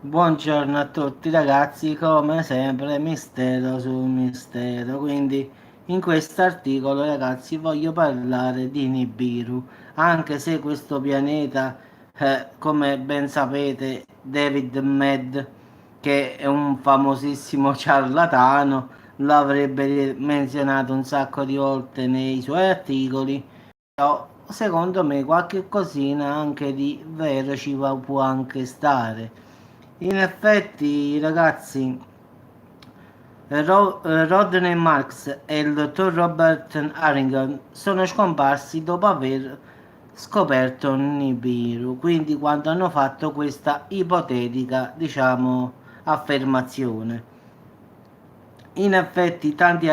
Buongiorno a tutti ragazzi, come sempre mistero su mistero. Quindi in questo articolo ragazzi voglio parlare di Nibiru, anche se questo pianeta, come ben sapete, David Med, che è un famosissimo ciarlatano, lo avrebbe menzionato un sacco di volte nei suoi articoli. Però secondo me qualche cosina anche di vero può anche stare. In effetti, ragazzi, Rodney Marx e il dottor Robert Harrington sono scomparsi dopo aver scoperto Nibiru, quindi quando hanno fatto questa ipotetica, diciamo, affermazione. In effetti tanti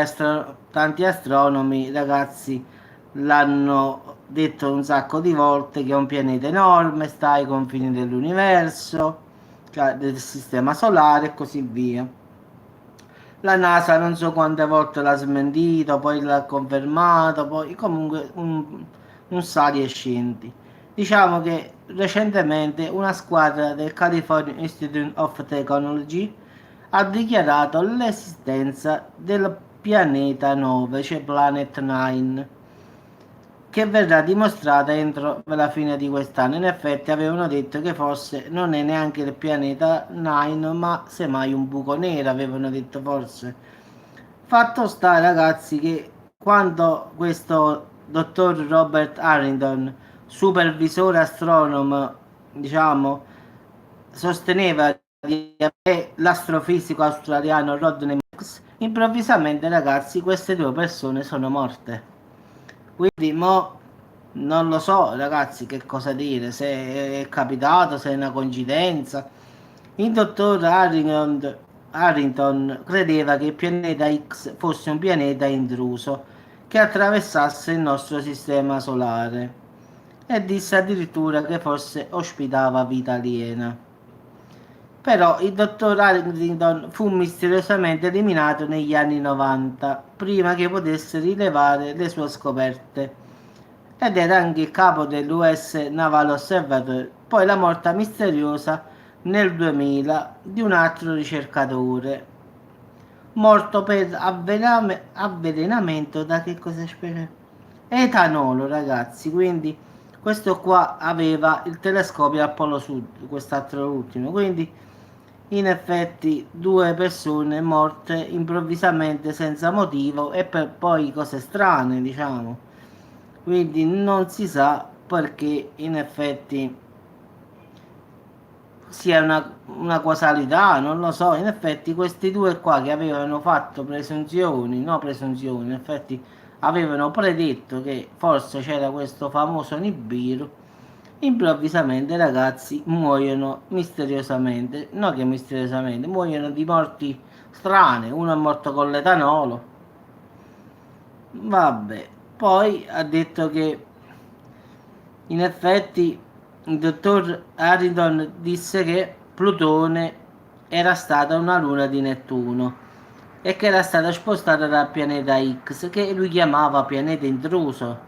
astronomi, ragazzi, l'hanno detto un sacco di volte che è un pianeta enorme, sta ai confini dell'universo, cioè del sistema solare e così via. La NASA non so quante volte l'ha smentito, poi l'ha confermato, poi comunque un sali e scendi. Diciamo che recentemente una squadra del California Institute of Technology ha dichiarato l'esistenza del pianeta 9, cioè Planet 9, che verrà dimostrata entro la fine di quest'anno. In effetti avevano detto che forse non è neanche il pianeta 9, ma semmai un buco nero, avevano detto forse. Fatto sta, ragazzi, che quando questo dottor Robert Harrington, supervisore astronomo, diciamo, sosteneva di avere l'astrofisico australiano Rodney Marks, improvvisamente, ragazzi, queste due persone sono morte. Quindi mo non lo so, ragazzi, che cosa dire, se è capitato, se è una coincidenza. Il dottor Harrington credeva che il pianeta X fosse un pianeta intruso che attraversasse il nostro sistema solare e disse addirittura che forse ospitava vita aliena. Però il dottor Harrington fu misteriosamente eliminato negli anni 90, prima che potesse rilevare le sue scoperte. Ed era anche il capo dell'US Naval Observatory. Poi la morte misteriosa nel 2000 di un altro ricercatore, morto per avvelenamento da che cosa spero? Etanolo, ragazzi. Quindi questo qua aveva il telescopio Apollo Sud, quest'altro ultimo. Quindi in effetti due persone morte improvvisamente senza motivo e per poi cose strane, diciamo. Quindi non si sa perché in effetti sia una causalità, non lo so. In effetti questi due qua che avevano fatto presunzioni, no presunzioni, in effetti avevano predetto che forse c'era questo famoso Nibiru, improvvisamente ragazzi muoiono misteriosamente, no che misteriosamente, muoiono di morti strane, uno è morto con l'etanolo, vabbè, poi ha detto che in effetti il dottor Harrington disse che Plutone era stata una luna di Nettuno e che era stata spostata dal pianeta X, che lui chiamava pianeta intruso.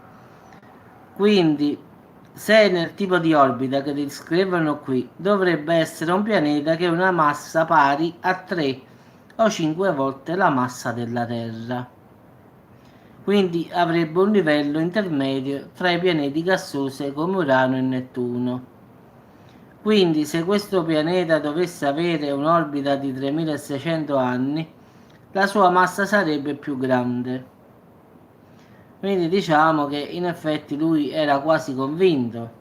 Quindi, se nel tipo di orbita che descrivono qui dovrebbe essere un pianeta che ha una massa pari a 3 o 5 volte la massa della Terra. Quindi avrebbe un livello intermedio tra i pianeti gassosi come Urano e Nettuno. Quindi se questo pianeta dovesse avere un'orbita di 3600 anni, la sua massa sarebbe più grande. Quindi diciamo che in effetti lui era quasi convinto.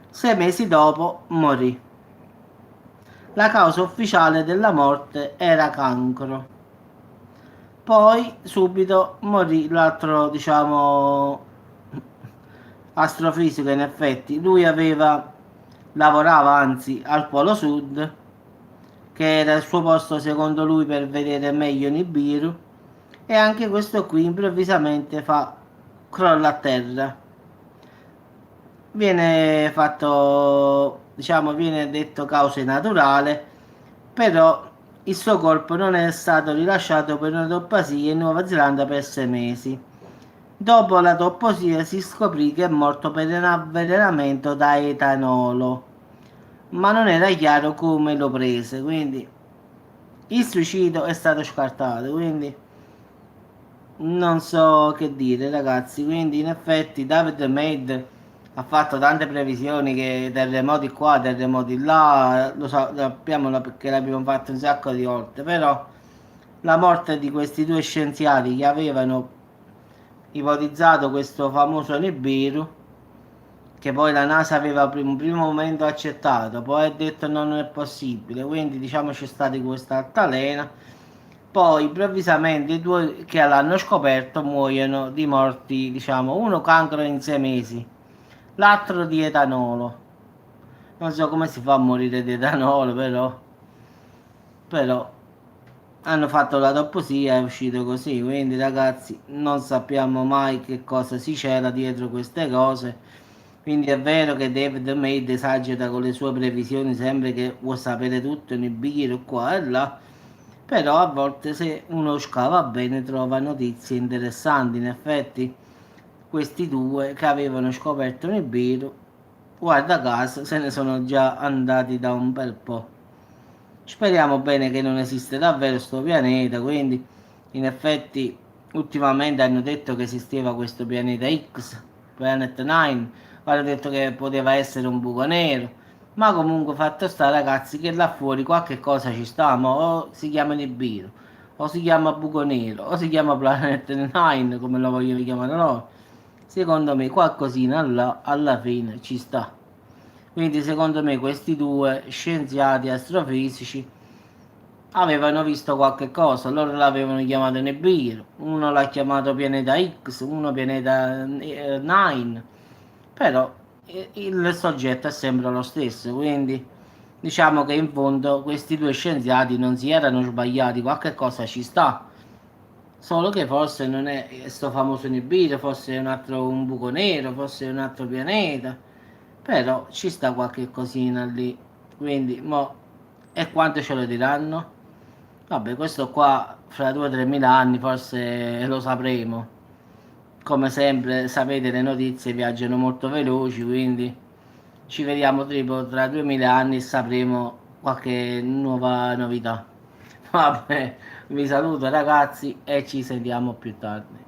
6 mesi dopo morì. La causa ufficiale della morte era cancro. Poi subito morì l'altro, diciamo, astrofisico. In effetti lui lavorava anzi al Polo Sud, che era il suo posto secondo lui per vedere meglio Nibiru, e anche questo qui improvvisamente fa crolla a terra. Viene fatto, diciamo, viene detto cause naturale, però il suo corpo non è stato rilasciato per un'autopsia in Nuova Zelanda per 6 mesi. Dopo l'autopsia si scoprì che è morto per un avvelenamento da etanolo, ma non era chiaro come lo prese, quindi il suicidio è stato scartato, quindi non so che dire ragazzi, quindi in effetti David Maid ha fatto tante previsioni che terremoti qua, terremoti là, lo sappiamo perché l'abbiamo fatto un sacco di volte, però la morte di questi due scienziati che avevano ipotizzato questo famoso Nibiru, che poi la NASA aveva in un primo momento accettato, poi ha detto no, non è possibile, quindi diciamo c'è stata questa altalena, poi improvvisamente i due che l'hanno scoperto muoiono di morti, diciamo, uno cancro in 6 mesi, l'altro di etanolo. Non so come si fa a morire di etanolo, però hanno fatto l'autopsia, è uscito così, quindi ragazzi non sappiamo mai che cosa si c'era dietro queste cose, quindi è vero che David Maid esagera con le sue previsioni sempre che vuole sapere tutto, Nibiru qua e là, però a volte se uno scava bene trova notizie interessanti, in effetti questi due che avevano scoperto Nibiru, guarda caso, se ne sono già andati da un bel po'. Speriamo bene che non esiste davvero sto pianeta, quindi in effetti ultimamente hanno detto che esisteva questo pianeta X, Planet 9, hanno detto che poteva essere un buco nero, ma comunque fatto sta ragazzi che là fuori qualche cosa ci sta, ma o si chiama Nibiru, o si chiama buco nero, o si chiama Planet 9 come lo vogliono chiamare loro. Secondo me qualcosina là alla fine ci sta. Quindi secondo me questi due scienziati astrofisici avevano visto qualche cosa, loro l'avevano chiamato Nibiru, uno l'ha chiamato pianeta X, uno pianeta 9, però il soggetto è sempre lo stesso, quindi diciamo che in fondo questi due scienziati non si erano sbagliati, qualche cosa ci sta, solo che forse non è questo famoso Nibiru, forse è un altro un buco nero, forse è un altro pianeta, però ci sta qualche cosina lì, quindi mo e quanto ce lo diranno? Vabbè, questo qua fra 2-3 mila anni forse lo sapremo. Come sempre, sapete, le notizie viaggiano molto veloci, quindi ci vediamo tipo tra 2000 anni e sapremo qualche nuova novità. Vabbè, vi saluto ragazzi e ci sentiamo più tardi.